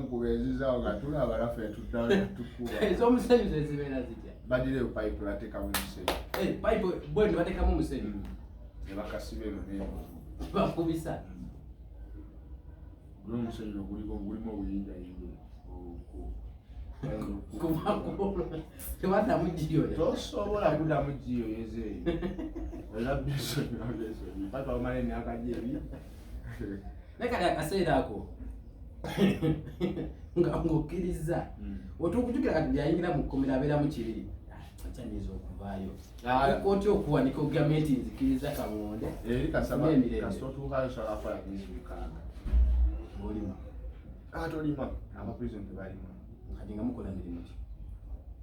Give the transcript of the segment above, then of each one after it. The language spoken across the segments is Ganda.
Kubezizaawo nga tulaba balafu etuddawo tukuba. Ez'omusenyu ze zibeera zitya? Badire pipe bateekamu omusenyu. Pipe bwe bateekamu omusenyu. Ne bakasiba eno n'eno. Bakubisa. Guno omusenyu gulimu obuyinjayinja. Tewadamu jiyo. Tosobola kuddamu jiyo yezeeyo. Era bisoni babesoni. Paka omale emyaka gy'ebiri. Naye kati akaseera ako ng'okkiriza otukujjukira kati byayingira mu kkomera abeera mu kibiri akyaniza okuvaayo otya okuwanika gavumenti nzikiriza Kaŋŋonde eri kasaba kasita otuukayo osobola kukola myezi 6 olima tolima abaprison tebalima kati nga mukola mirimu ki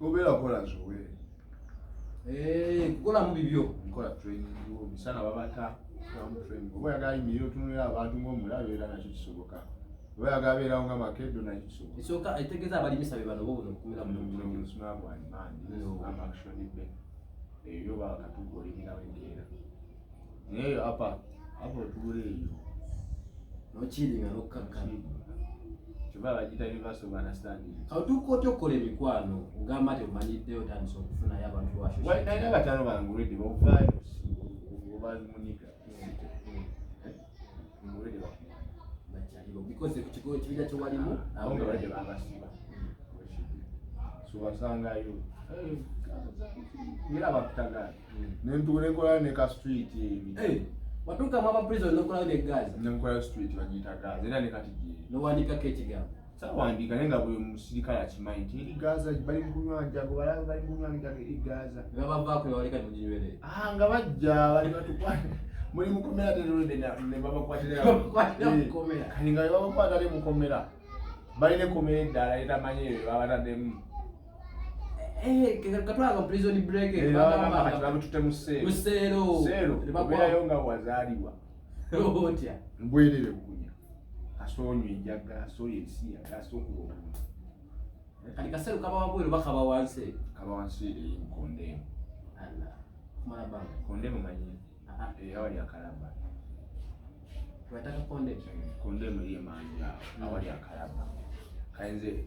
obeera kukola zoweere kukolamu bibyo nkola training misana babata training oba oyagala yimirira otunulira abantu ng'omulabe era nakyo kisoboka oba oyagala beerawo nga makedo nakyo kisoboka esooka etegeeza abalimisa be bano bobuno okukumira muamakshonibe eyo bakatuga olimirawo enkeera naye apa otuula eyo nokiringa nokkakkana kiba bagita universe of understanding otuuka otya okukola emikwano ogamba nti omanyiddeyo otandisa okufunayo abantu naye abataano bange olwedde bavaayo obamuniga because kibira kyewalimu abo nga badde babasiba sobasangayo era bakutagala nentuula enkola ne ka street watuukamu abaprison nokolayo ne gaza nenkola street bagiyita gaza era ne kati nowandikako ekigambo sawandiika naye nga buli musirikale akimanyi nti eri gaza bali mu kunywa njago balaba bali mu kunywa njago eri gaza nebabavaako newaleka nemuginywerere nga bajja bali batukwate muli mukomera terolede ne babakwatira mukomera kati nga babakwata ne mukomera balina ekomera eddala litamanyi ebyo babataddemu katwaga mu prison break kati babutute mu seero obeerayo nga wazaalibwa otya mbwerere kukunya kasoonywa enjaga asoya ensiya gasokuba okunya kati kaseero kaba wabweru bakaba wansi kaba wansi emukondeemu kondeemu manyi awali akalaba wataka kondeemu eri emanja awali akalaba kainze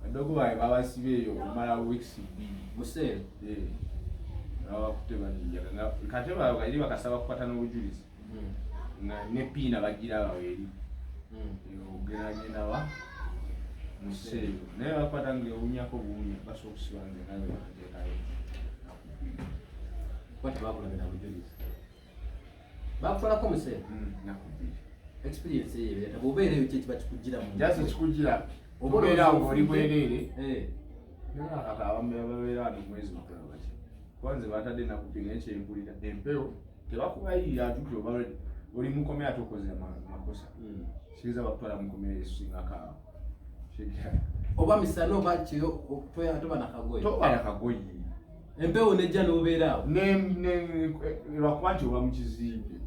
adogo bae babasibe eyo omala weeks 2 museero babakutte baninjaga kate baali bakasaba kukwata n'obujulizi nga ne piina bagira baweri ogeragenda wa museero naye bakwata ngaewunyako buwunya basobola okusiba ngaenawe bateekayo kwati bakulabira bujulizi bakutwalako museero nakubiri experience yeyo bwobeereyo kyekiba kikugira mu jasi kikugira obeera ng'oli bwereere ababeera wano mwezi mukola bati kwanze batadde nakupinga ekyempulira empewo tebakubayirira atuti oba oli mukomera tokoze makosa kiriza bakutwala mukomera esingakaawo oba misana oba kiro toba nakagoye toba nakagoye empewo nejja n'obeeraawo lwakuba nti oba mu kizimbe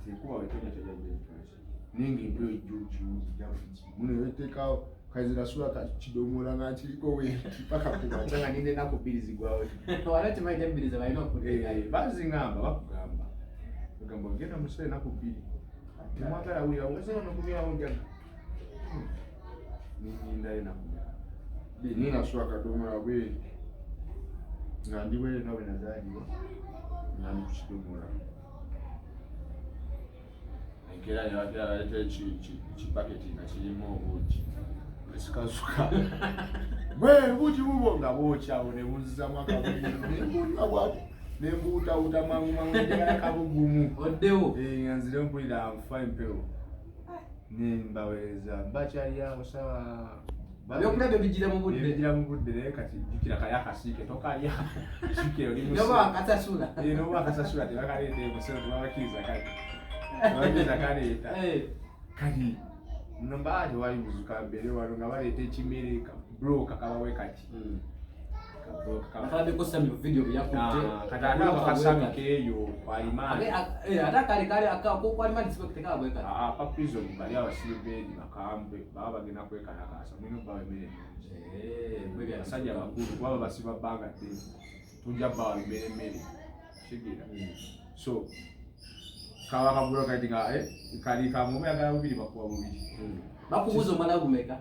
tekuba wetonyatojajaki nenga empewo ejjokijafuki muno weteekawo kazirasula kidomola nga kiriko wenti paka kumaca nga nine naku 2 zigwawo wala timaite 2 zebalina bazingamba bakugamba ogamba ogenda musere naku 2 temwagala wira wesera nokubirawo njaga ninyindayo nakugaa ninasula kadomola bweri nga ndi bwere nawe nazaalibwa nga ndi kukidomola enkeera nebagera baleeta kipaketi nga kirimu obuuki esikazuka bwe buuki bubwo nga bwokyawo ne bunzizamu akabuli nembuutawuta mangu akabugumu oddewo nga nzire mpulira nfa empewo nembaweereza bakyalyawo sawa ebyokulya bigira mu budde bigira mu budde naye kati jjukira kali akasiike tokalya jjukira oli noba akasasula noba akasasula tebakaleeta emusero tebabakkiriza kati tebabakkiriza kaleeta kati nomba tewali buzuka mbere wano nga baleeta ekimere broka kabawe kati kalabikosa mu video byakutte kati ate akasabika eyo kwalimaani ate akale kwalimaani sibakutekaabwe kati apa prison bali abasibe beedi bakambe baba bagenda kwekalakasa mulina obbawa emmere ennungi basajja bakulu kuba babasiba bbanga ddene tujja bbawa emmere kitegeera so kawa kabula kati nga kali kamume agala bubiri bakuwa bubiri bakubuza omwana gumeka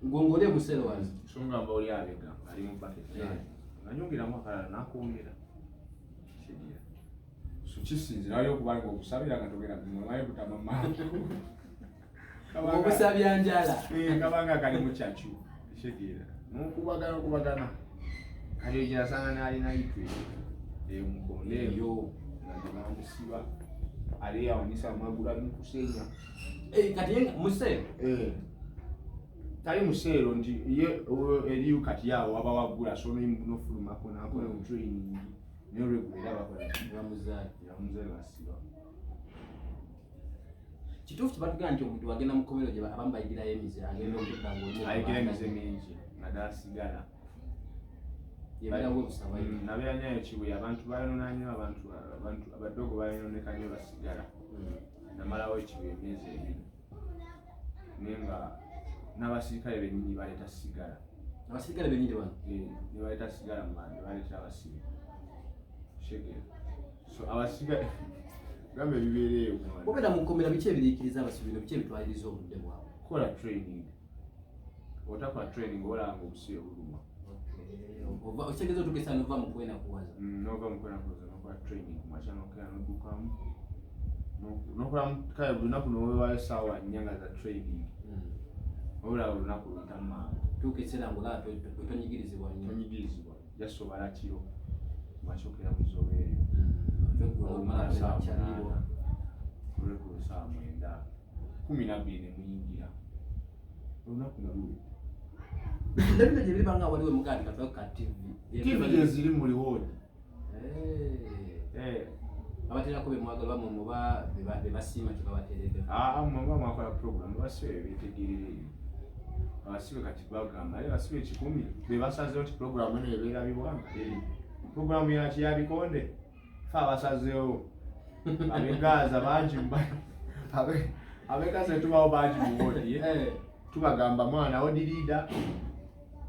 ngongole musero wanze songa mba oli abega ali mu bucket nganyongira mu akalala nakwongera kidia so kisinze nayo kubanga okusabira katogera mwaye kutamama obusabya njala kabanga kali mu chachu kidia kubagana kali jina sana na alina itwe mukonde yo na musiba ali yaonisa magula kusenya kati yenga musero tali musero ndi ye eliu kati yao aba wagula so no fuluma kona akole training ne regular bakola ya muzali basiba kitufu kibatuga nti omuntu agenda mu komero gye abamba igira yemize agenda okuddango olimo ayigira yemize mingi nadasigala yebera webusaba nabera nyayo kibuya abantu bayononanye abantu abadogo bayononekanye basigala namalawo ekibuya emyezi ebiri nenga n'abasirikale benyini baleta sigala abasirikale benyini bano ne baleta sigala mande baleta abasirikale shege so abasirikale gambe bibereyo obeda mu komera bice ebirikiriza abasibino bice bitwaliriza obudde bwabo kola training otakola training olanga obusibe buluma okitegeza otukesa nova mu kwena kuwaza nova mu kwena kuwaza nokola training kumachana okera nodukamu nokola kale buli lunaku nowewayo saawa nyanga za training obula olunaku lutama tukesera ngula totonyigirizibwa tonyigirizibwa yasobala kiro machokera muzobeeyo olwekulu saa mwenda 12 nemuyingira olunaku naluwe ndabino gye bibanga waliwe mugandi katoka TV gyeziri mu liwoodi abaterako bemwagala bamwe muba bebasiima kyebabatereke muba mwakola program basibe betegerere abasibe kati bagamba ale basibe 10 bebasazeewo nti program eno ebeera bibwanga program yaki yabikonde fa abasazeewo abegaza bangi abegaza tubawo bangi mu woodi tubagamba mwana odi leader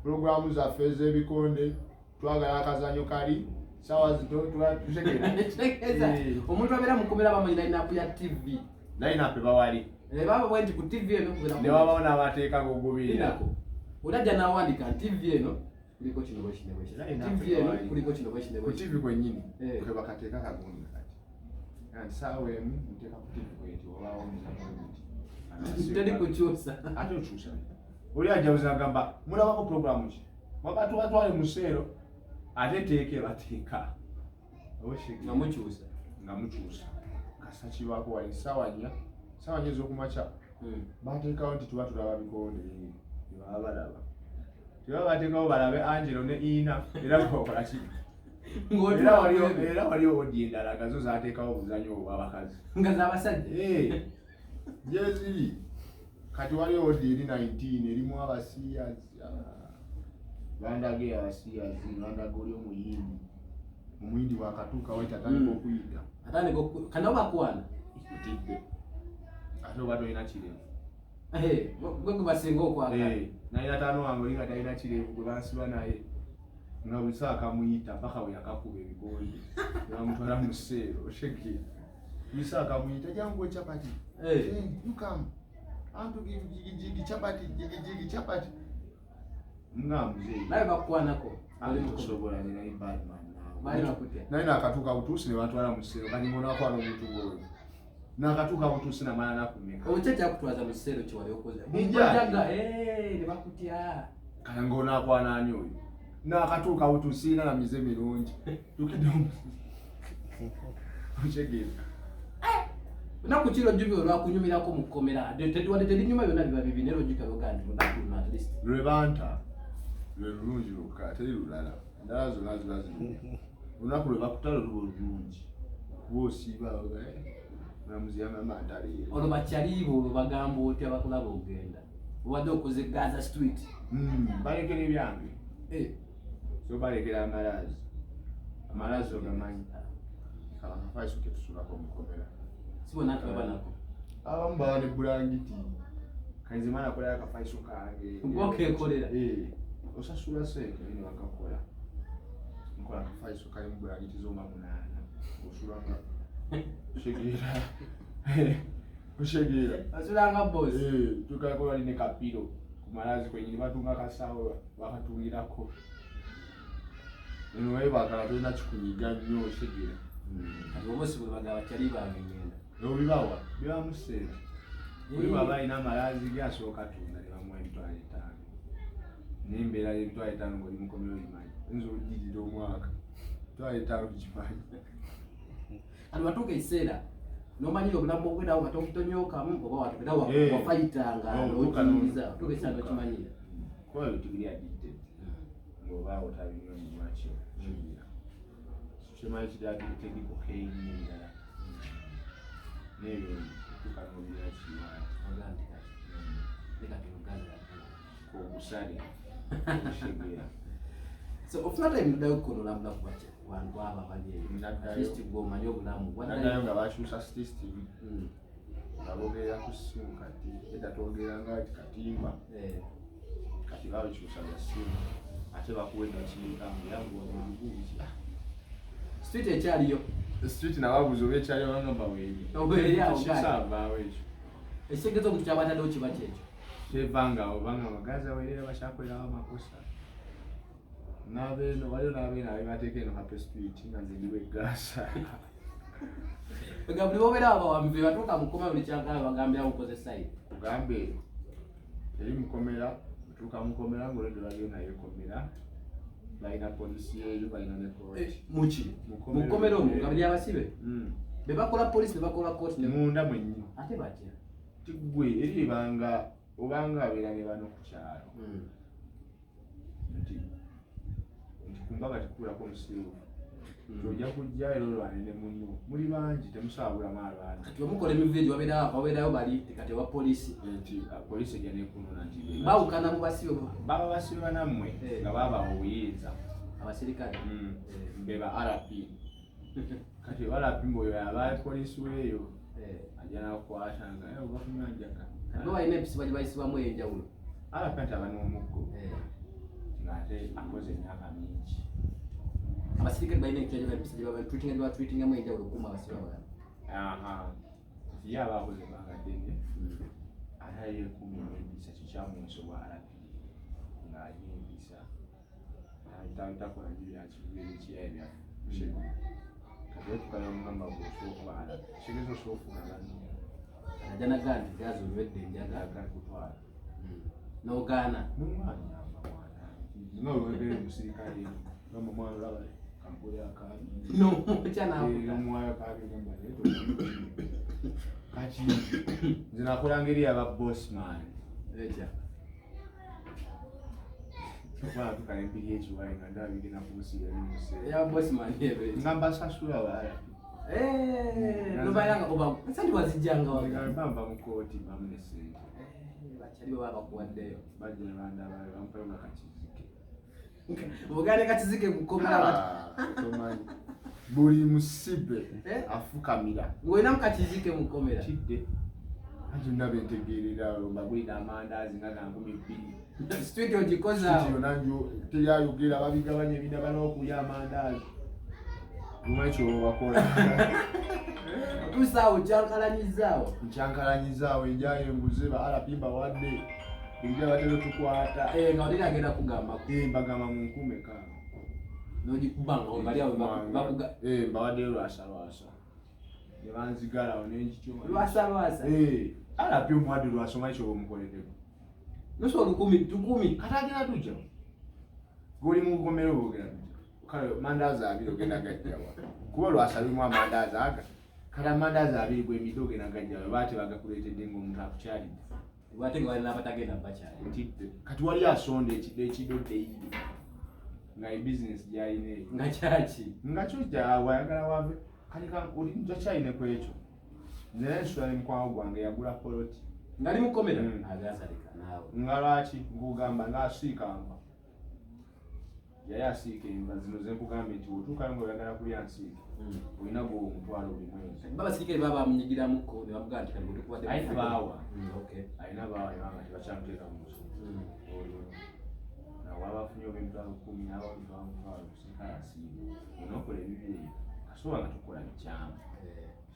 programu zaffe ez'ebikonde twagala akazanyo kali sawa zito tutegeza omuntu abeera mu komera bamanyi line-up ya TV line-up bawali baba bwenti ku TV eno kubera ne baba n'abateeka gogobera olajja n'awandika TV eno kuliko kino bwekino TV eno kuliko kino bwekino ku TV kwennyini kwe bakateeka kagundi kati kandi sawa emu nteeka ku TV bweti olwawo muzamwe teri kukyusa ate okyusa oli ajawuza agamba mulabako programu ki wakati watwale museero ate teeke bateeka nga mukyusa kasa kibako wali sawa nya ez'okumakya bateekawo nti tuba tulaba bikonde tebaba balaba tebaba bateekawo balabe Angelo ne Ina era bakola ki era waliyo odi endala gazo zateekawo obuzanyo obw'abakazi nga z'abasajja gyeziri kati waliyo odi eri 19 erimu abasiyazi bandage abasiyazi bandage oli omuyindi wakatuuka waita atandika okuyita kanao bakwana utidde ate oba tolina kirevu gwe basinga okwagala nalina taano wange oli nga talina kirevu gwe bansiba naye nga buli saa kamuyita paka we yakakuba ebigondi bamutwala mu sseero shege buli saa kamuyita jangu echapati you come and to give jigi chapati ngamuze naye bakwanako ali mukusobola ne bad man bali bakutya naye nakatuuka butuusi ne batwala mu sseero kati mbonako omuntu gwoyo nakatuuka butuusi namala nakumeka omukyajja akutwaza mu sseero kye wali okoze mujaga ne bakutya kala ng'onaakwana ani oyo nakatuuka butuusi sirina na mize mirungi tukidde okitegeeza naku kiro jjubi olwakunyumirako mu kkomera wadde terinyuma byonna biba bibi ne logika logandi lunakuno at least lwe banta lwe lulungi lukka teri lulala endala zonna ziba zimu olunaku lwe bakutala luba olulungi kuba osiiba namuziyama ntaleero olwo bakyaliibo olwo bagamba otya bakulaba ogenda obadde okoze Gaza Street balekera ebyange so balekera amalazi ogamanyi akafaiso ketusulako mukomera sibona tubabanako abamu baba ne bulangiti kanzimana akolera akafaiso kange okekolera osasula sente ne bakakola nkola akafaiso kali mu bulangiti zoma 8 osulanga Shegera. Kushegera. Asulanga boss. Tukakola line kapiro. Kumalazi kwenye batunga kasawo bakatungirako. Nwe bakatunda chikunyiga nnyo shegera. Kati bosi bwe bagaba kyali bagenda. Yo bibawa, biba musera. Kuli baba ina malazi gasooka tunda ne bamwe emitwalo 5. Nimbera emitwalo 5 ngoli mukomero limanyi. Nzo ujidde omwaka. Emitwalo 5 kifanyi. Ali watuka isera. Nomanyiro obulamu obwera awo batokitonyoka mu oba watugenda wafayitanga n'okiza. Tuke isera kimanyira. Kwa hiyo tugiri addicted. Ngoba otabinyo mu macho. Chema kiri addicted ko kaini ndala. Nero tukanobira chiwa. Ogandi kati. Nika kiruganda. Ko busali. Shegera. So ofuna time mudayo konola mula kubache. Wantu aba bali artist go manyo bulamu wanayo nga bashusa statistic babogera ku simu kati edatogera nga katimba kati bawe chusa ya simu ate bakuwenda kinga yangu wabubuzi street ekyaliyo street na babuzo bekyaliyo bangamba weyi obere yawo saba wecho esegezo kukyabata do kibache ekyo tevanga obanga magaza welera bashakolera amakosa Nabeno abibatekeno hape street nganze niwe gasa. Bagabuli bobera aba wamve batuka mukoma buli kyanga bagambya ukoze side. Ugambe eri mukomera tuka mukomera ngore ndabyo nayo komera. Baina police yeyo baina ne court. Muchi. Mukomera omu ngabya abasibe. Bebakola police bebakola court ne munda mwenyi. Ate batya. Tigwe eri banga obanga abera ne bano kukyalo. Kumbaga tikula ko musiru. Tojja kujja ero lwanene munno. Muri banji temusabula maalwana. Kati omukole mu video wabera bali kati wa police. Enti police jane kunona nti. Bawukana mu basibe. Baba basibe namwe nga baba obuyinza. Abasirikale. Beba RP. Kati RP mboyo aba police weyo. Ajana kwata nga bafunyanjaka. Ndo ine bisibali bayisiba mu enjawulo. RP tabano omukko. Ngate akoze myaka mingi. Abasirikale bayina ekyaje babisije baba tweetinga mu enjawulo kuma abasiba bana. Yaba akoze banga dene. Ataye kumubisa kichamu nsobwala. Ngayibisa. Takola njiri akibiri kyebya. Sheko. Kati tukala mugamba bw'osokubaala. Shigezo sofuna bani. Ajana gandi gazo lwedde njaga kutwala. N'ogaana. N'omwana. No, wewe musirikali kama mwana laba kampuni akabi. No, cyana hapo. Mwana akabi ngamba leto. Kati zinakulangiri aba boss man. Eja. Kwa tukalimbiri echi wali nganda bigina kumusira nimuse. Ya boss man yebe. Ngamba sasula wala. Nobayanga oba. Sandi wazijanga wali. Ngamba mukoti bamnese. Bachali baba kuwaddeyo. Baje banda bali bampanga kati. Bugane katizike mukomera tomani buli musibe afukamira ngwena mukatizike mukomera kidde ajunda bentegerera baguli namandazi ngaga 12 studio jikoza studio nanjo teyayogera babigabanye binda bano okulya amandazi lumacho wakola tusawo chankalanyizaawo enjaye nguze ba alapimba wadde India watelo tukwata nga wadira agenda kugamba bagamba mu 10 ka noji kubanga ongalia bakuga mbawade lwasa ne banzigala onenji choma lwasa alapyo mwadi lwasoma icho omukolede nuso 10 katagera tuja goli mu gomero bogera kale mandaza abiro genda gajjawa kuba lwasa limu amandaza aga kala mandaza abiri gwe midoge na gajjawa bate bagakuletedde ngomuntu akukyali Wate wali nabatagenda bachali. Ntite. Kati wali asonde ekidodde yi. Nga business jaine. Nga chachi. Nga choja wayagala wave. Kalika uli njo chaine kwecho. Nesho ali mkwa gwange yagula poloti. Ngali mukomera agasalika nawe. Ngalachi ngugamba ngasika amba. Yaya sike imba zino zenkugamba nti otuka ngo yagala kuli ansike. Olina go omutwalo buli mwezi. Baba sikere baba munyigira muko ne bavuga nti kali kutukwade. Aina bawa. Okay. Aina bawa yanga tibachamteka muso. Na waba funyo bemtwalo 10 nabo bamutwalo sikala sibo. Unokole bibiri. Kasoba ngatukola bichama.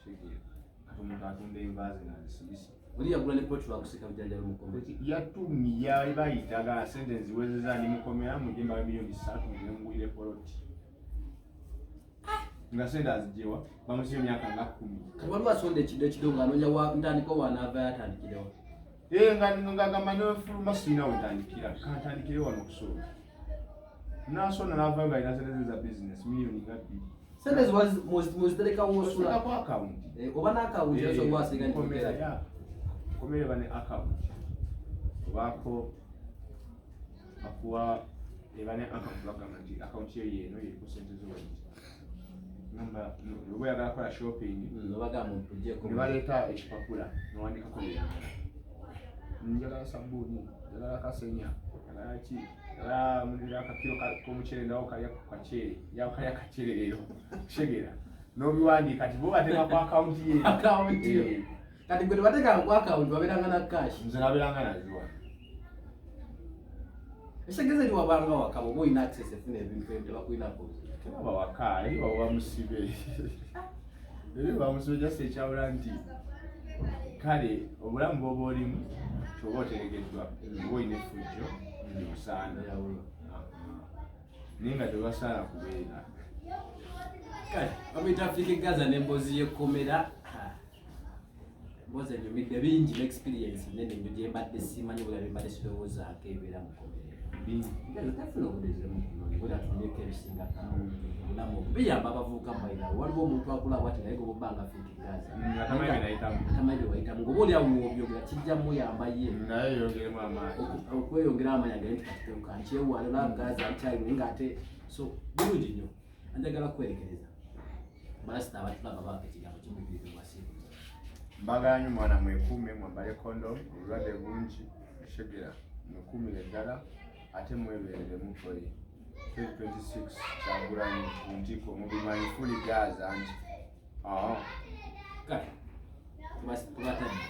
kitegeera kati omuntu atunda envaazi nazisibisa oli yagula ne plot lwakusika bijanjabi mukomera yatumya bayitaga sente nziwezeza ndi mukomera mujemba milioni 3 ngengwire poloti nga sente azijewa bamusibye emyaka nga 10 kati waliwo asonda ekido nga anoonya ntandika wanaava yatandikirewo nga gamanya fuluma sirina wetandikira kantandikire wano kusooka nasona navayo nga alina sente za business milioni nga 2 sente muziterekawo osula ku akawunti oba n'akawunti esobola asinga komere bane akawunti obaako akuwa ebane akawunti bagamba nti akawunti eyo yeno yeriko sente zowenti ngamba oba oyagala kola shopping nebaleeta ekipapula nowandikako byeyagala njagala sabbuuni njagala kasenya njagala ki njagala mulira akakiro k'omucere ndawo kalya kacere yakalya kacere leero kishegera n'obiwandiika ti bo bateeka ku akawunti ye kati gwe tebateekanga ku akawunti babeeranga na cash nze nabeeranga naziwa ekitegeeza eri wabanga waka oba olina access efuna ebintu ebyo tebakulinako tebaba waka eri wawa musibe eri bamusibe jasi ekyawula nti kale obulamu bwoba olimu kyoba oteregeddwa oba olina effujjo osaana naye nga tebasaana kubeera kale bamuyita Africa Gaza n'emboozi y'ekkomera emboozi enyumidde bingi n'experience nene nnyo gye mbadde simanyi bula bimbadde sirowoozaako ebeera mu kkomera tafuna obudezemu bula tunyeko ebisinga obulamu biyamba abavubuka mubayirawo waliwo omuntu akula bwati naye gobobbanga Africa Gaza atamanyi wayitamu ngoba oli awo obyogera kijjamu yamba ye naye yongeremu amaanyi okweyongera amaanyi agale nti katitenka nkyewalala Gaza nkyali naye ng'ate so bulungi nnyo anjagala kwerekereza balasita abatulaba baako ekigambo kimubiriwasibu mbagala nnyo mwana mwekuume mwambale kondom obulwadde bungi shegera mwekuumire ddala ate mweberere mukoye 2026 Kyagulanyi ku ntiiko mubimanyi fuli Gaza nti kale kubatadde